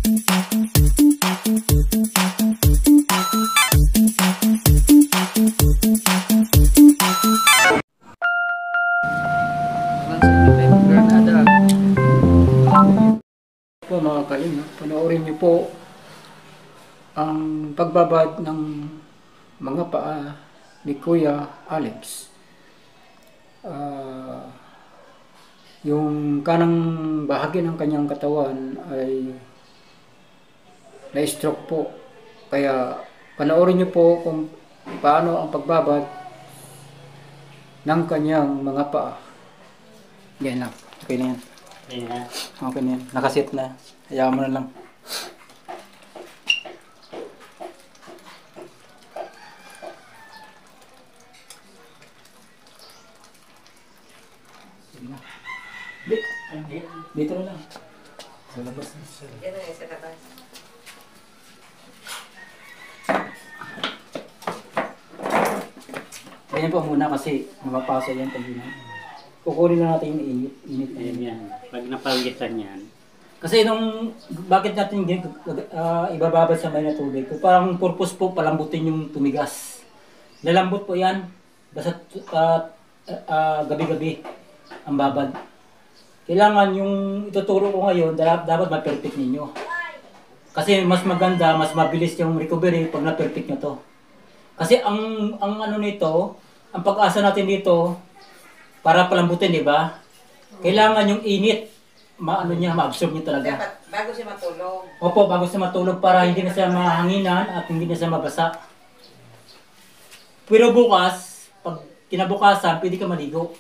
Po mga kalinga, panoorin niyo po ang pagbabad ng mga paa ni Kuya Alex. Yung kanang bahagi ng kanyang katawan ay na-stroke po. Kaya panoorin niyo po kung paano ang pagbabad ng kanyang mga paa. Yan lang. Okay na yan. Yeah. Okay na yan. Nakasit na. Hayaan mo na lang. Sige na. Dito na lang. Sa labas na siya. Yan na sa labas. Ganyan po muna kasi mapapasa yan pag yun. Kukunin na natin yung init. Ayan yan. Pag napawisan yan. Kasi bakit natin ibababad sa may na tubig? Parang purpose po palambutin yung tumigas. Lalambot po yan. Basta gabi-gabi ang babad. Kailangan yung ituturo ko ngayon, dapat ma-perfect ninyo. Kasi mas maganda, mas mabilis yung recovery pag na-perfect nyo to. Kasi ang ano nito, ang pag-asa natin dito, para palambutin, di ba? Kailangan yung init, ma-absorb niya talaga. Dapat bago siya matulog. Opo, bago siya matulog para hindi na siya mahanginan at hindi na siya mabasa. Pero bukas, pag kinabukasan, pwede ka maligo.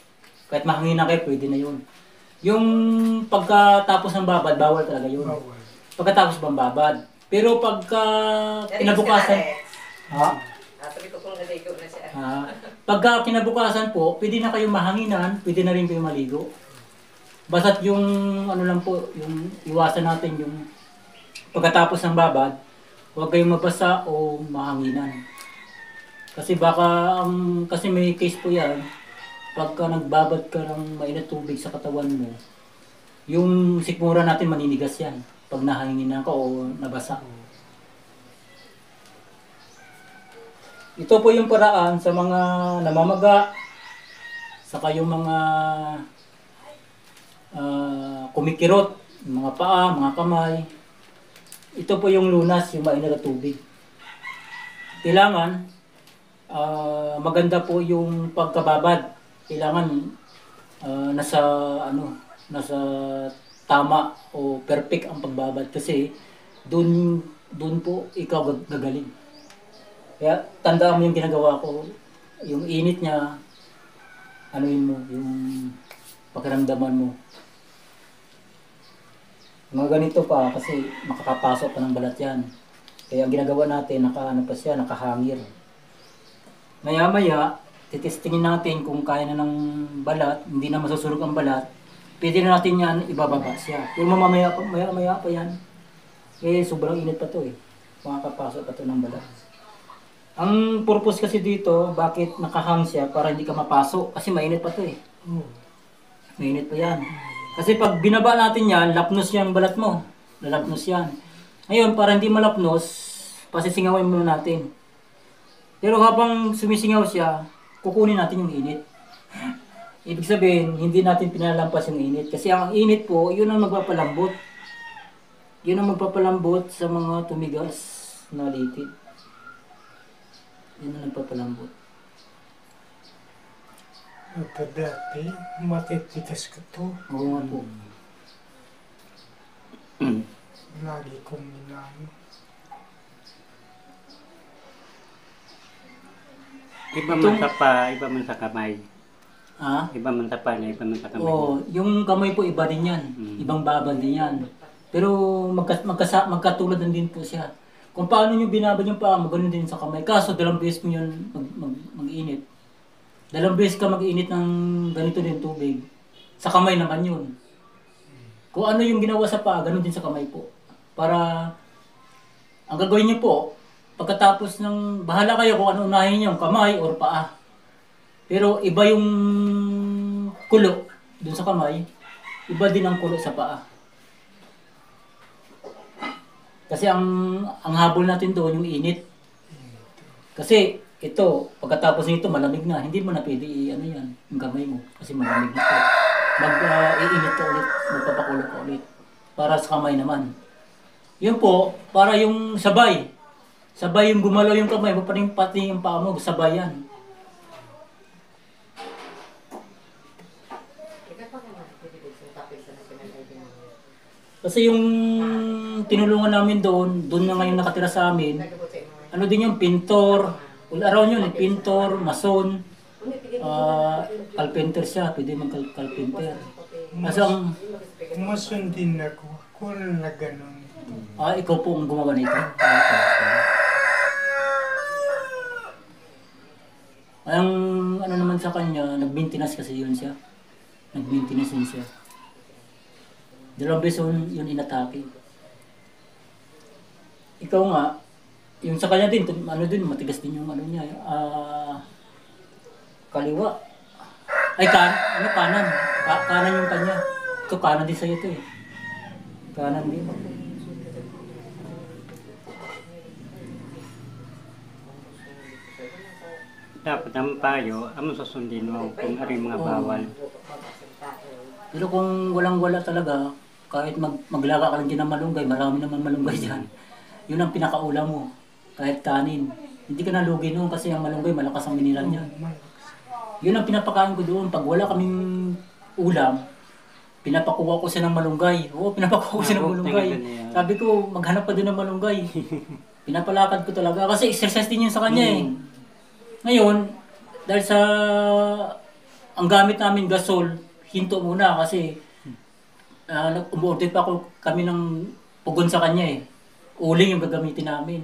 Kahit mahanginan kayo, pwede na yun. Yung pagkatapos ng babad, bawal talaga yun. Pagkatapos bang babad. Pero pagka kinabukasan... Ha? Sabi ko kung naligo na siya. Pagka kinabukasan po, pwede na kayo mahanginan, pwede na rin kayo maligo. Basta't yung ano lang po, yung iwasan natin yung pagkatapos ng babad, huwag kayong mabasa o mahanginan. Kasi baka, kasi may case po yan, pagka nagbabad ka ng mainit tubig sa katawan mo, yung sikmura natin maninigas yan pag nahanginan ka o nabasa. Ito po yung paraan sa mga namamaga, saka yung mga kumikirot, mga paa, mga kamay. Ito po yung lunas, yung mainit na tubig. Kailangan, maganda po yung pagkababad. Kailangan nasa tama o perfect ang pagbabad kasi doon po ikaw gagaling. Kaya tandaan mo yung ginagawa ko, yung init niya, anuin mo, yung pakiramdaman mo. Mga ganito pa kasi makakapasok pa ng balat yan. Kaya ang ginagawa natin, nakahangir. Maya-maya, titestingin natin kung kaya na ng balat, hindi na masusunog ang balat, pwede na natin yan, ibababa siya. Pero maya pa yan, sobrang init pa to makakapasok pa to ng balat. Ang purpose kasi dito, bakit nakahang siya, para hindi ka mapasok. Kasi mainit pa to Mainit pa yan. Kasi pag binaba natin yan, lapnos yung balat mo. Lalapnos yan. Ngayon, para hindi malapnos, pasisingawin muna natin. Pero habang sumisingaw siya, kukunin natin yung init. Ibig sabihin, hindi natin pinalampas yung init. Kasi ang init po, yun ang magpapalambot. Yun ang magpapalambot sa mga tumigas na litid. Yun ang nagpapalambot. Dati, matitigas ko to. Oo nga po. Lagi kong ginano. Iba man sa pa, iba man sa kamay. Ha? Iba man sa pa niya, iba man sa kamay. Oo, yung kamay po iba din yan. Ibang babal din yan. Pero magkatulad din po siya. Kung paano nyo binabad yung paa, maganoon din sa kamay. Kaso, 2 beses mo yun mag-init. 2 beses ka mag-init ng ganito din tubig. Sa kamay naman yun. Kung ano yung ginawa sa paa, ganoon din sa kamay po. Para, ang gagawin nyo po, pagkatapos ng, bahala kayo kung ano unahin nyo, kamay or paa. Pero iba yung kulo dun sa kamay, iba din ang kulo sa paa. Kasi ang habol natin doon yung init. Kasi ito, pagkatapos nito malamig na, hindi mo na pwede ano yan, yung kamay mo. Kasi malamig na to. Iinit ka ulit, magpapakulo ka ulit. Para sa kamay naman. Yun po, para yung sabay. Sabay yung gumalaw yung kamay mo, pati yung paa mo, sabay yan. Kasi yung tinulungan namin doon na ngayon nakatira sa amin, ano din yung pintor, all around yun, pintor, mason, carpenter siya, pwede mag-carpenter. Kasi ang, Masundin ako. Ako na ganun. ikaw po ang gumawa nito. Ang ano naman sa kanya, nag-maintenance kasi yun siya. Nag-maintenance yun siya. 2 beses yun inatake. Ikaw nga, yung sa kanya din, ano din, matigas din yung ano niya, kaliwa. Ay, kanan. Kanan yung kanya. Ito, kanan din sa'yo ito eh. Kanan din. Dapat ang payo, among susundin mo kung ano yung mga bawal. Pero kung walang-wala talaga, kahit maglaga ka lang dyan ng malunggay, marami naman malunggay dyan. Yun ang pinakaula mo. Kahit kanin. Hindi ka nalugi noon kasi ang malunggay, malakas ang mineral niya. Yun ang pinapakain ko doon. Pag wala kaming ulam, pinapakuha ko siya ng malunggay. Oo, pinapakuha ko siya ng malunggay. Sabi ko, maghanap ka doon ng malunggay. Pinapalakad ko talaga. Kasi exercise din yun sa kanya eh. Ngayon, dahil sa ang gamit namin gasol, hinto muna kasi umuorder pa kami ng pugon sa kanya eh. Uling yung gagamitin namin.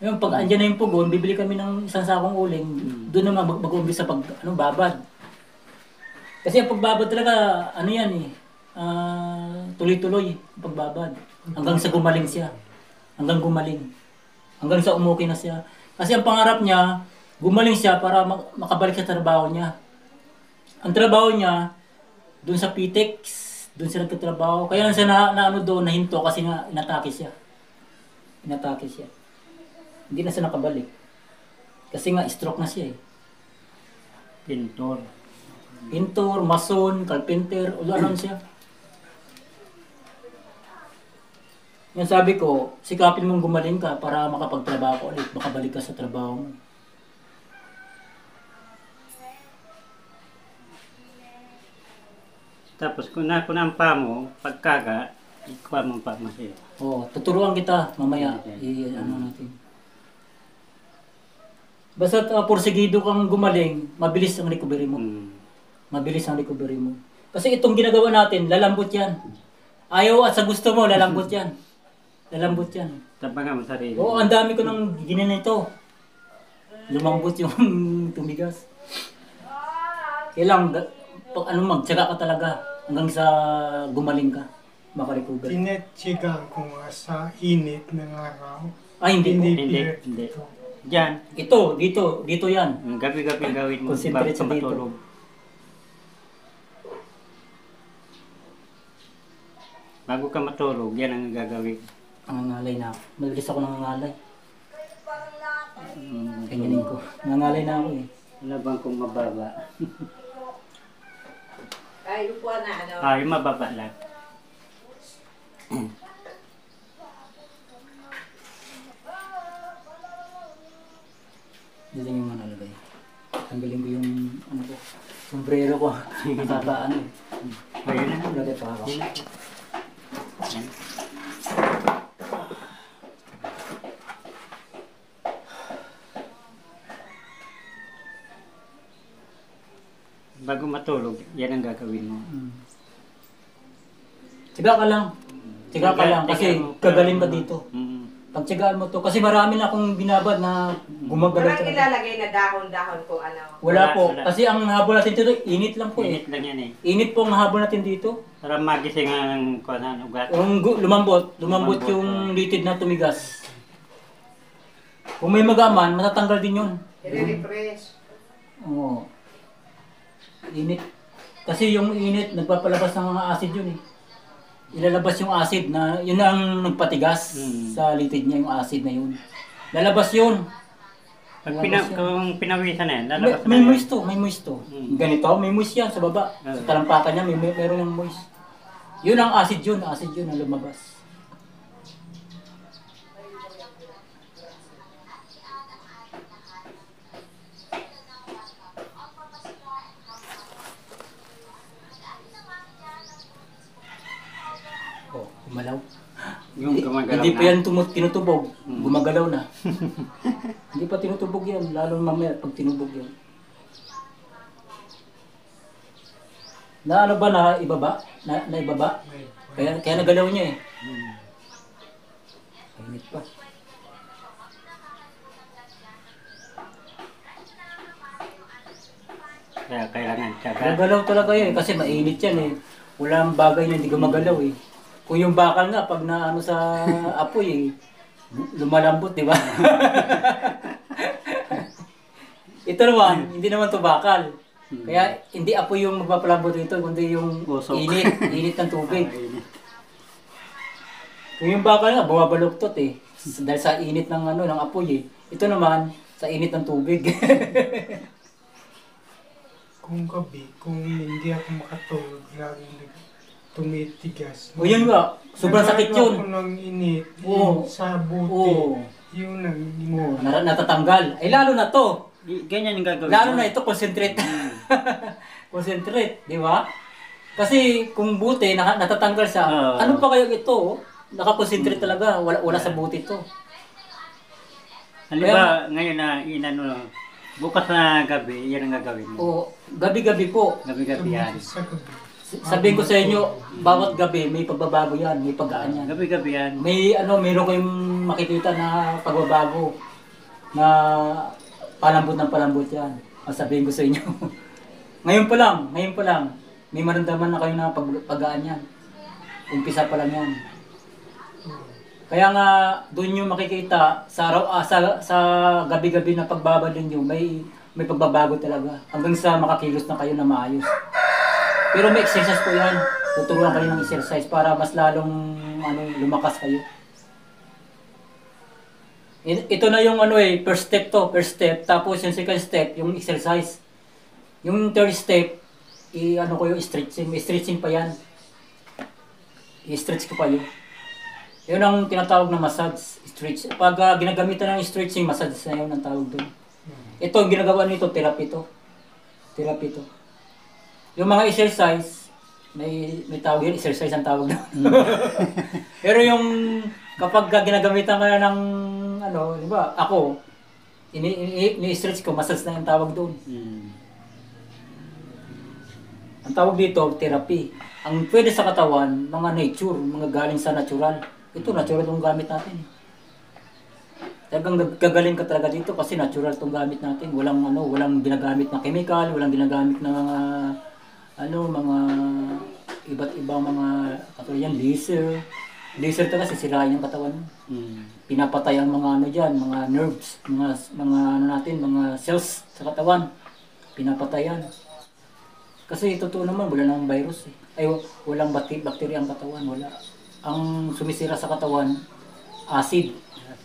Ngayon, pag andyan na yung pugon, bibili kami ng isang sakong uling, doon naman mag-umpisa pag babad. Kasi ang pagbabad talaga, ano yan eh, tuloy-tuloy ang pagbabad. Hanggang sa gumaling siya. Hanggang gumaling. Hanggang sa umuwi na siya. Kasi ang pangarap niya, gumaling siya para makabalik sa trabaho niya. Ang trabaho niya, doon sa Pitex, doon siya nagtatrabaho. Kaya lang siya na doon, nahinto kasi nga inatake siya. Inatake siya. Hindi na siya nakabalik. Kasi nga stroke na siya eh. Pintor. Pintor, mason, carpenter, ano siya. Yan sabi ko, sikapin mong gumaling ka para makapagtrabaho ka ulit, makabalik ka sa trabaho mo. Tapos kung ang pa mo, pagkaga, ikuha mo pa mo siya. Oo, tuturuan kita mamaya. Ano natin. Basta porsigido kang gumaling, mabilis ang recovery mo. Mabilis ang recovery mo. Kasi itong ginagawa natin, lalambot yan. Ayaw at sa gusto mo, lalambot yan. Lalambot yan. Tabangan mo sarili. Oo, ang dami ko nang ginawa ito. Lumambot yung tumigas. Kailang, magtsaga ka talaga hanggang sa gumaling ka. Makarecover. Tinatsigan ko nga sa init ng araw. Ay, hindi po. Hindi. Diyan. Ito, dito yan. Gabi-gabi gawin mo Concentrate bago sa ka dito. matulog. Bago ka matulog, yan ang gagawin. Nangangalay na ako. Mabilis ako nangangalay. Ganyanin ko. Nangangalay na ako eh. Ano bang kung mababa? Ay, upuan na ano. Yung mababa lang. Dito yung manalagay. Tanggalin ko yung ano ko. Sombrero ko. Natataan eh. Ayun na. Lagay pa ako. Yun na. Bago matulog, yan ang gagawin mo. Tiga ka lang. Tiga ka lang kasi kagaling ka dito. Pagtigaan mo to. Kasi marami na akong binabad na gumagalaw Walang talaga. ilalagay na dahon-dahon kung ano. Wala po. Wala. Kasi ang habol natin dito, init lang po eh. Init lang yan eh. Init po ang habol natin dito. Para magising ang kuwanan, ugat. Yung lumambot yung litid na tumigas. Kung may magaman, matatanggal din yun. I-refresh. Oo. Init. Kasi yung init, nagpapalabas ng mga acid yun eh. ilalabas yung acid na, yun ang nagpatigas sa litid niya, yung acid na yun. Lalabas yun. Pag Lalabas yun. kung pinawisan na yan, May, lalabas na may yan. moist to, may moist to. Ganito, may moist yan sa baba. Sa talampakan niya, meron yung moist. Yun ang acid yun ang lumabas. Oh, gumalaw. Yung gumagalaw Hindi na. pa yan tinutubog. Gumagalaw na. Hindi pa tinutubog yan. Lalo mamaya pag tinubog yan. Na ano ba na ibaba? Na ibaba? Kaya nagalaw niya eh. Init pa. Kaya kailangan tiyaga. Gagalaw talaga yan kasi mainit yan eh. Walang bagay na hindi gumagalaw eh. Kung yung bakal nga pag na ano sa apoy eh, lumalambot, di ba? Ito naman, hindi naman to bakal. Kaya hindi apoy yung magpapalambot dito, kundi yung Usok. init ng tubig. Kung yung bakal nga, bumabaluktot eh. Dahil sa init ng ano ng apoy eh. Ito naman, sa init ng tubig. Kung gabi, kung hindi ako makatulog, laging tumitigas. O yun nga, sobrang sakit yun. Naglalaro ako ng init, Oo. sa buti. Oo. Yun ang Oo, natatanggal. Ay lalo na to. Ganyan yung gagawin. Lalo na ito, concentrate. Concentrate, di ba? Kasi kung buti, natatanggal siya. Oo. Ano pa kayo ito? Nakakonsentrate talaga. Wala sa buti to. Halimbawa, ngayon na inano, bukas na gabi, yan ang gagawin mo. O, gabi-gabi po. Gabi-gabi yan. sa gabi. Sabihin ko sa inyo, bawat gabi may pagbabago yan, may paggaan yan. Gabi-gabi yan. Meron kayong makikita na pagbabago na palambot ng palambot yan. Ang sabihin ko sa inyo. ngayon pa lang, may maramdaman na kayo na paggaan yan. Umpisa pa lang yan. Kaya nga, doon yung makikita, sa gabi-gabi na pagbabad ninyo, may pagbabago talaga. Hanggang sa makakilos na kayo na maayos. Pero may exercise po yan. Tuturuan kayo ng exercise para mas lalong lumakas kayo. Ito na yung first step to, first step. Tapos yung second step, yung exercise. Yung third step, yung stretching. May stretching pa yan. I-stretch ko pa yun. Yun ang tinatawag na massage, stretch. Pag ginagamitan ng stretching, massage na yun ang tawag doon. Ito, ang ginagawa nito, therapy to. Therapy to. Yung mga exercise, may tawag yun, exercise ang tawag doon. Pero yung kapag ginagamitan ka na ng, di ba, ako, ini-stretch ko, massage na yung tawag doon. Ang tawag dito, therapy. Ang pwede sa katawan, mga nature, mga galing sa natural. Ito, natural itong gamit natin. Talagang gagaling ka talaga dito kasi natural itong gamit natin. Walang ginagamit na chemical, walang ginagamit na mga iba't ibang mga katulad yan, laser. Laser talaga sisirain yung katawan mo. Pinapatay ang mga mga nerves, mga cells sa katawan. Pinapatayan. Kasi totoo naman, wala nang virus eh. Ay, walang bacteria ang katawan, wala. Ang sumisira sa katawan, acid.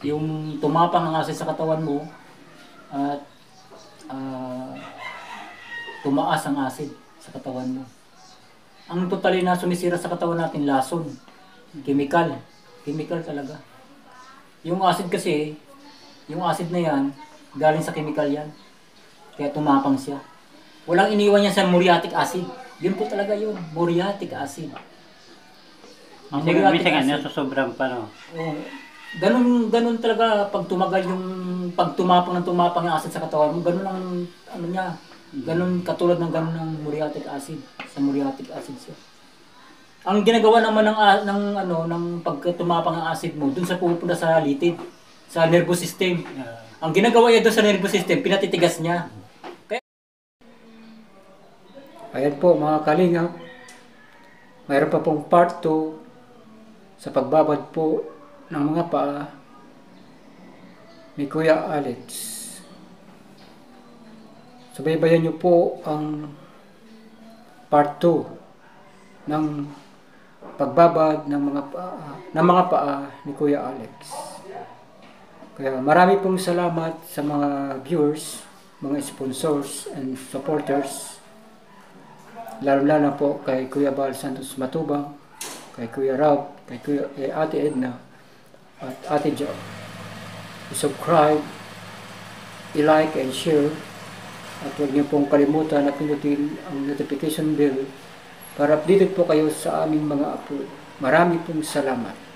Yung tumapang ang acid sa katawan mo at tumaas ang acid sa katawan mo. Ang totally na sumisira sa katawan natin, lason. Chemical. Chemical talaga. Yung acid kasi, yung acid na yan, galing sa chemical yan. Kaya tumapang siya. Walang iniwan yan sa muriatic acid. Yun po talaga yun, muriatic acid. Ang muriatic acid. Sa sobrang pa, no? Oh, ganun talaga pag tumagal pag tumapang yung acid sa katawan mo, ganun ang niya. Ganun katulad ng ganun ng muriatic acid. Sa muriatic acid siya. Ang ginagawa naman ng pag tumapang ang acid mo, dun sa pupunta sa litid, sa nervous system. Ang ginagawa niya doon sa nervous system, pinatitigas niya. Ayan po mga kalingap, mayroon pa pong part 2 sa pagbabad po ng mga paa ni Kuya Alex. Subaybayan niyo po ang part 2 ng pagbabad ng mga paa ni Kuya Alex. Kaya marami pong salamat sa mga viewers, mga sponsors and supporters. Lalo-lalo po kay Kuya Bal Santos Matubang, kay Kuya Rob, kay Ate Edna, at Ate Jo. I-subscribe, i-like and share, at huwag niyo pong kalimutan na pindutin ang notification bell para updated po kayo sa aming mga upload. Marami pong salamat.